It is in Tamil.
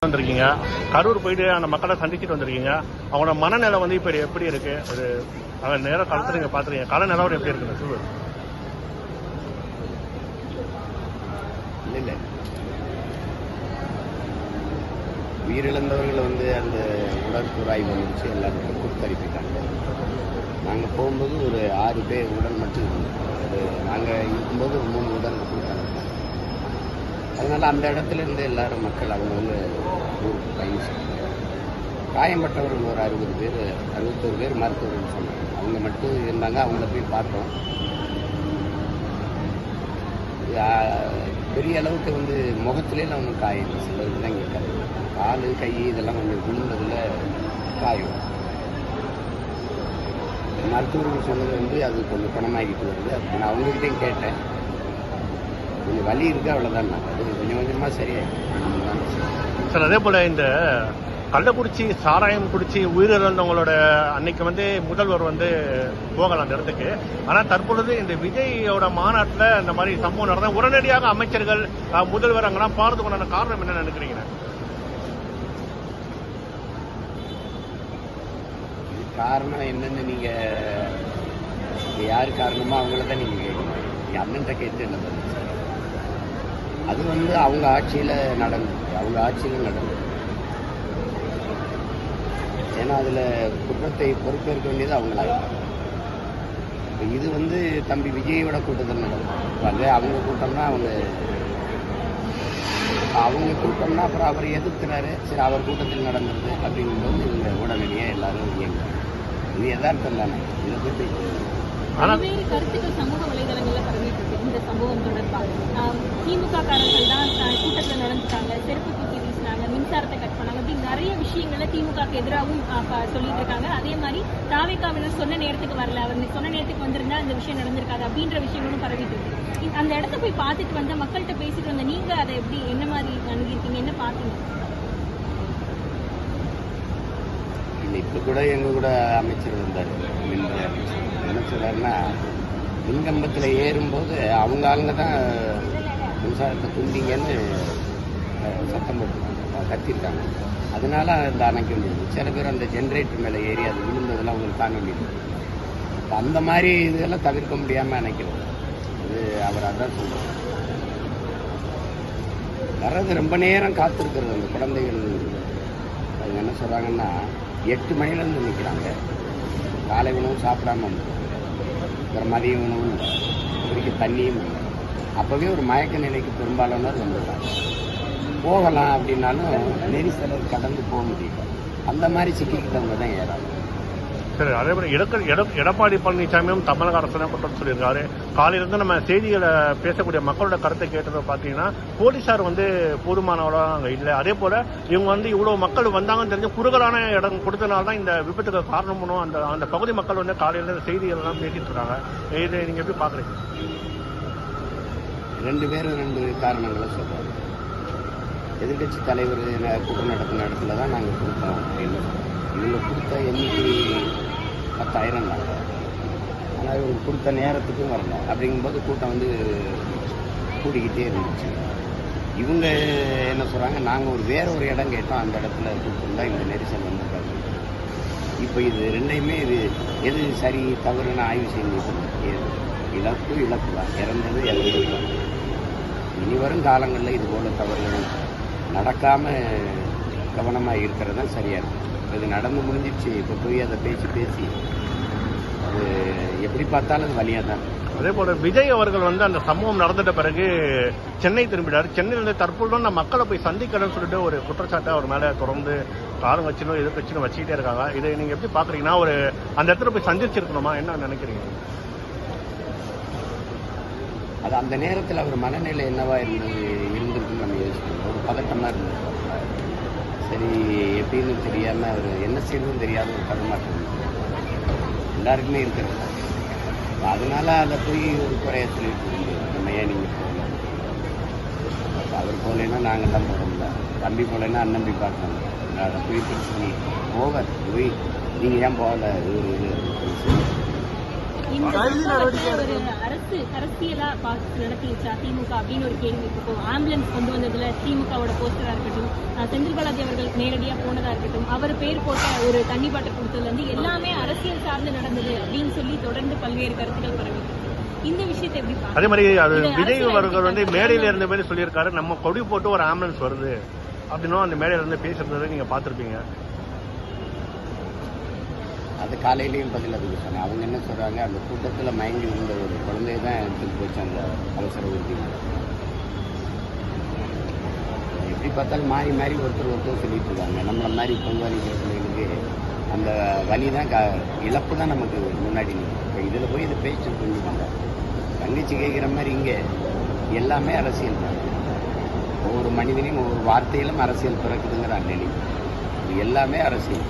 வந்திருக்கீங்க, கரூர் போயிட்டு அந்த மக்களை சந்திச்சுட்டு வந்திருக்கீங்க. அவங்களோட மனநிலை வந்து இப்ப எப்படி இருக்கு? ஒரு நேர காலத்துல நீங்க பாத்துறீங்க, கால நிலவரம் எப்படி இருக்கு? சூழல் இல்ல உயிரிழந்தவர்கள் வந்து அந்த உடற்கூறாய்வு வந்துச்சு, எல்லாருக்கும் கொடுத்தனுப்பிட்டாங்க. நாங்கள் போகும்போது ஒரு 6 பேர் உடல் மட்டும் இருந்தது. நாங்கள் இருக்கும்போது ஒரு 3 உடல் கொடுத்தாங்க. அதனால அந்த இடத்துல இருந்து எல்லாரும் மக்கள் அவங்கவுங்க ஊருக்கு பயணி காயம்பட்டவர்கள் ஒரு 61 பேர் மருத்துவர்கள் சொன்னாங்க. அவங்க மட்டும் இருந்தாங்க. அவங்கள போய் பார்த்தோம். பெரிய அளவுக்கு வந்து முகத்திலே அவங்க காயம் சிலருக்கு தான் கேட்காது. கால் கை இதெல்லாம் கொஞ்சம் விழுந்ததில் காயம். மருத்துவர்கள் சொன்னது வந்து அது கொஞ்சம் குணமாகிட்டு வருது. நான் அவங்ககிட்டையும் கேட்டேன், கொஞ்சம் வலி இருக்கு, அவ்வளோதான். அது கொஞ்சம் கொஞ்சமாக சரியாயிடும் சார். அதே போல் இந்த கள்ளக்குறிச்சி சாராயம் குடிச்சு உயிரிழந்தவங்களோட அன்னைக்கு வந்து முதல்வர் வந்து போகலாம் அந்த இடத்துக்கு. ஆனால் தற்பொழுது இந்த விஜயோட மாநாட்டில் இந்த மாதிரி சம்பவம் நடந்தால் உடனடியாக அமைச்சர்கள் முதல்வர் அங்கெல்லாம் போறதுக்குண்டான காரணம் என்ன நினைக்கிறீங்க? காரணம் என்னன்னு நீங்க யாரு காரணமோ அவங்கள தான் நீங்க கேட்கணும். அண்ணன்ட்ட கேட்டு என்ன பண்ணுங்க சார்? அது வந்து அவங்க ஆட்சியில் நடந்தது. ஏன்னா அதில் குற்றத்தை பொறுப்பேற்க வேண்டியது அவங்களாயிட்டாங்க. இப்போ இது வந்து தம்பி விஜயோட கூட்டத்தில் நடக்கும். அவங்க கூட்டம்னா அவங்க கூட்டம்னா அப்புறம் அவர் எதிர்க்கிறாரு. சரி, அவர் கூட்டத்தில் நடந்தது அப்படிங்கும்போது இவங்க உடனடியாக எல்லாரும் இயங்க. இது யதார்த்தம் தானே. இதை பற்றி பல்வேறு கருத்துக்கள் சமூக வலைதளங்களில் பரவிட்டு இருக்கு. இந்த சம்பவம் தொடர்பாக திமுக காரர்கள் தான் கூட்டத்தில் நடந்துட்டாங்க, செருப்பு தூக்கி வீசினாங்க, மின்சாரத்தை கட் பண்ணாங்க, அப்படி நிறைய விஷயங்களை திமுக எதிராகவும் சொல்லிட்டு இருக்காங்க. அதே மாதிரி தாவேகாவினர் சொன்ன நேரத்துக்கு வரல, அவர் சொன்ன நேரத்துக்கு வந்திருந்தா இந்த விஷயம் நடந்திருக்காது அப்படின்ற விஷயங்களும் பரவிட்டு இருக்கு. அந்த இடத்த போய் பார்த்துட்டு வந்த மக்கள்கிட்ட பேசிட்டு வந்த நீங்க அதை எப்படி என்ன மாதிரி அணுகிருக்கீங்க, என்ன பார்த்தீங்க? இப்போ கூட எங்கள் கூட அமைச்சர் வந்தார். என்ன சொல்றாருன்னா, மின்கம்பத்தில் ஏறும்போது அவங்க ஆளுங்க தான் மின்சாரத்தை துண்டிங்கன்னு சத்தம் போட்டுருக்காங்க, கத்திருக்காங்க. அதனால அந்த அணைக்க முடியுது. சில பேர் அந்த ஜென்ரேட்டர் மேலே ஏறி அது விழுந்ததெல்லாம் அவங்களுக்கு தாங்க முடியுது. அந்த மாதிரி இதெல்லாம் தவிர்க்க முடியாமல் அணைக்கிறது. அது அவர் அதான் சொல்றாரு. வர்றது ரொம்ப நேரம் காத்திருக்கிறது. அந்த குழந்தைகள் அவங்க என்ன சொல்றாங்கன்னா, 8 மணிலேருந்து நிற்கிறாங்க. காலை உணவு சாப்பிடாம அப்புறம் மதிய உணவு குடிக்க தண்ணியும். அப்போவே ஒரு மயக்க நிலைக்கு பெரும்பாலானோர் வந்துடுறாங்க. போகலாம் அப்படின்னாலும் நெரிசலை கடந்து போக முடியல. அந்த மாதிரி சிக்கிக்கிட்டவங்க தான் ஏறாங்க. சரி, அதே மாதிரி எடப்பாடி பழனிசாமியும் தமிழக அரசு குற்றம் சொல்லியிருக்காரு. காலையிலிருந்து நம்ம செய்திகளை பேசக்கூடிய மக்களோட கருத்தை கேட்டதை பார்த்தீங்கன்னா, போலீசார் வந்து போதுமானவளோ அங்கே இல்லை. அதே போல இவங்க வந்து இவ்வளவு மக்கள் வந்தாங்கன்னு தெரிஞ்சு குறுகலான இடம் கொடுத்தனால தான் இந்த விபத்துக்கு காரணம் பண்ணும். அந்த பகுதி மக்கள் வந்து காலையில செய்திகள் எல்லாம் பேசிட்டு இருக்காங்க. இதை நீங்க எப்படி பாக்குறீங்க? 2 பேரும் 2 காரணங்களை சொல்றாங்க. எதிர்கட்சி தலைவர் கூட்டம் நடத்தின இடத்துல தான் நாங்கள் கொடுத்தோம் அப்படின்னு. இவங்க கொடுத்த எண்ணிக்கை 10,000 நாங்க. ஆனால் இவங்க கொடுத்த நேரத்துக்கும் வரல. அப்படிங்கும்போது கூட்டம் வந்து கூடிக்கிட்டே இருந்துச்சு. இவங்க என்ன சொல்கிறாங்க, நாங்கள் வேற ஒரு இடம் கேட்டோம், அந்த இடத்துல கொடுத்துருந்தா இந்த நெரிசல் வந்துருக்காங்க. இப்போ இது ரெண்டையுமே எது சரி தவறுன்னு ஆய்வு செஞ்சு இழப்பு தான். இறந்தது இழப்பு. இனி வரும் காலங்களில் இது போல தவறுகள் நடக்காமல் கவனமாக இருக்கிறது தான் சரியாக இருக்கும். இது நடந்து முடிஞ்சிடுச்சு. இப்போ போய் அதை பேசி அது எப்படி பார்த்தாலும் அது வழியாக தான். அதே போல விஜய் அவர்கள் வந்து அந்த சம்பவம் நடந்துட்ட பிறகு சென்னை திரும்பினார். சென்னையிலிருந்து தற்போது அந்த மக்களை போய் சந்திக்கணும்னு சொல்லிட்டு ஒரு குற்றச்சாட்டை அவர் மேலே தொடர்ந்து காலம் வச்சுன்னு எதிர்கட்சின்னு வச்சுக்கிட்டே இருக்காங்க. இதை நீங்க எப்படி பாக்குறீங்கன்னா, ஒரு அந்த இடத்துல போய் சந்திச்சிருக்கணுமா, என்ன நினைக்கிறீங்க? அது அந்த நேரத்தில் அவர் மனநிலை என்னவா இருந்திருக்குன்னு நம்ம யோசிக்கணும். ஒரு பதட்டமாக இருந்தது. சரி, எப்படின்னு தெரியாமல் அவர் என்ன செய்யணும்னு தெரியாத ஒரு தடுமாற்றம் எல்லாருக்குமே இருக்கிறது. அதனால அதை போய் ஒரு குறைய சொல்லிட்டு நம்ம ஏன் நீங்கள் போகல, அவர் போகலைன்னா நாங்கள் தான் போகிறோம்ல, தம்பி போகலைன்னா அண்ணன் போய் பார்க்கணும், அதை போய் பேசி போய் நீங்கள் ஏன் போகலை, இது இந்த சம்பவத்தை ஒரு அரசியலா பார்த்து நடத்திடுச்சா திமுக அப்படின்னு ஒரு கேள்வி. இப்போ ஆம்புலன்ஸ் கொண்டு வந்ததுல திமுகவோட போஸ்டரா இருக்கட்டும், செந்தில் பாலாஜி அவர்கள் நேரடியா போனதா இருக்கட்டும், அவர் பேர் போட்ட ஒரு தண்ணி பாட்டை கொடுத்ததுல இருந்து எல்லாமே அரசியல் சார்ந்து நடந்தது அப்படின்னு சொல்லி தொடர்ந்து பல்வேறு கருத்துக்கள் பரவிட்டு இந்த விஷயத்தை எப்படி பாருங்க? அதே மாதிரி அது விஜய் அவர்கள் வந்து மேடையில இருந்த மாதிரி சொல்லியிருக்காரு, நம்ம கொடி போட்டு ஒரு ஆம்புலன்ஸ் வருது அப்படின்னும் அந்த மேடையில இருந்து பேசுறதை நீங்க பாத்திருப்பீங்க. அது காலையிலையும் பதில் அதுக்கு சொன்னேன். அவங்க என்ன சொல்றாங்க, அந்த கூட்டத்தில் மயங்கி விழுந்த ஒரு குழந்தைய தான் எடுத்துட்டு போச்சு அந்த அவசர ஊர்தி. எப்படி பார்த்தாலும் மாறி மாறி ஒருத்தர் சொல்லிட்டு இருக்காங்க. நம்மளை மாதிரி பொங்கலிக்கிற பிள்ளைகளுக்கு அந்த வலி தான் இழப்பு தான் நமக்கு முன்னாடி நிற்கும். இப்போ இதில் போய் இதை பேச்சு புரிஞ்சுக்கோங்க. தங்கச்சி கேட்குற மாதிரி இங்கே எல்லாமே அரசியல் தான். ஒவ்வொரு மனிதனையும் ஒவ்வொரு வார்த்தையிலும் அரசியல் பிறக்குதுங்கிற நிலை. இது எல்லாமே அரசியல்.